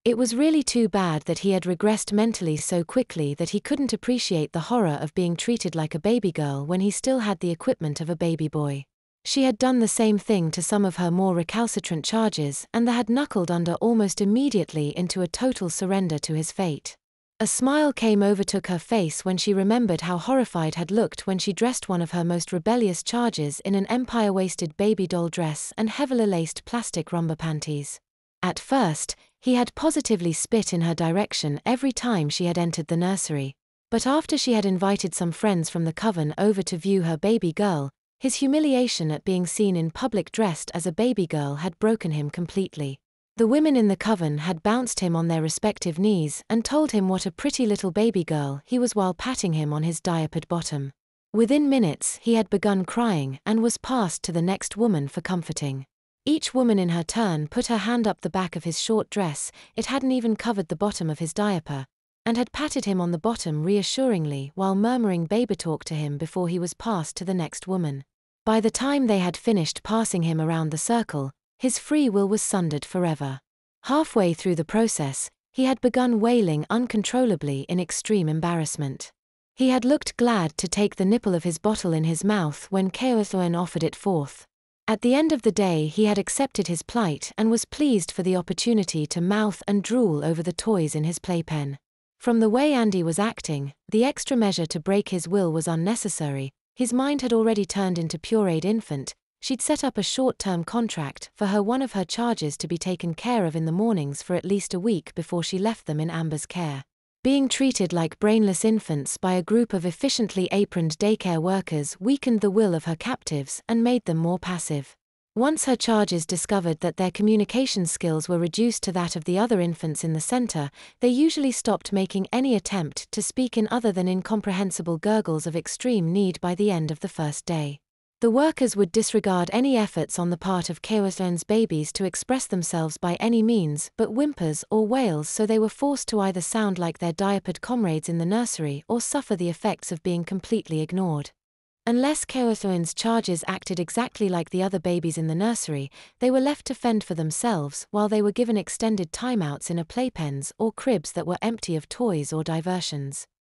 It was really too bad that he had regressed mentally so quickly that he couldn't appreciate the horror of being treated like a baby girl when he still had the equipment of a baby boy. She had done the same thing to some of her more recalcitrant charges, and they had knuckled under almost immediately into a total surrender to his fate. A smile overtook her face when she remembered how horrified had looked when she dressed one of her most rebellious charges in an empire-waisted baby doll dress and heavily laced plastic romper panties. At first, he had positively spit in her direction every time she had entered the nursery. But after she had invited some friends from the coven over to view her baby girl, his humiliation at being seen in public dressed as a baby girl had broken him completely. The women in the coven had bounced him on their respective knees and told him what a pretty little baby girl he was while patting him on his diapered bottom. Within minutes he had begun crying and was passed to the next woman for comforting. Each woman in her turn put her hand up the back of his short dress, it hadn't even covered the bottom of his diaper, and had patted him on the bottom reassuringly while murmuring baby talk to him before he was passed to the next woman. By the time they had finished passing him around the circle, his free will was sundered forever. Halfway through the process, he had begun wailing uncontrollably in extreme embarrassment. He had looked glad to take the nipple of his bottle in his mouth when Keothoen offered it forth. At the end of the day he had accepted his plight and was pleased for the opportunity to mouth and drool over the toys in his playpen. From the way Andy was acting, the extra measure to break his will was unnecessary. His mind had already turned into pureed infant. She'd set up a short-term contract for one of her charges to be taken care of in the mornings for at least a week before she left them in Amber's care. Being treated like brainless infants by a group of efficiently aproned daycare workers weakened the will of her captives and made them more passive. Once her charges discovered that their communication skills were reduced to that of the other infants in the center, they usually stopped making any attempt to speak in other than incomprehensible gurgles of extreme need by the end of the first day. The workers would disregard any efforts on the part of Keothoen's babies to express themselves by any means but whimpers or wails, so they were forced to either sound like their diapered comrades in the nursery or suffer the effects of being completely ignored. Unless Keothoen's charges acted exactly like the other babies in the nursery, they were left to fend for themselves while they were given extended timeouts in playpens or cribs that were empty of toys or diversions.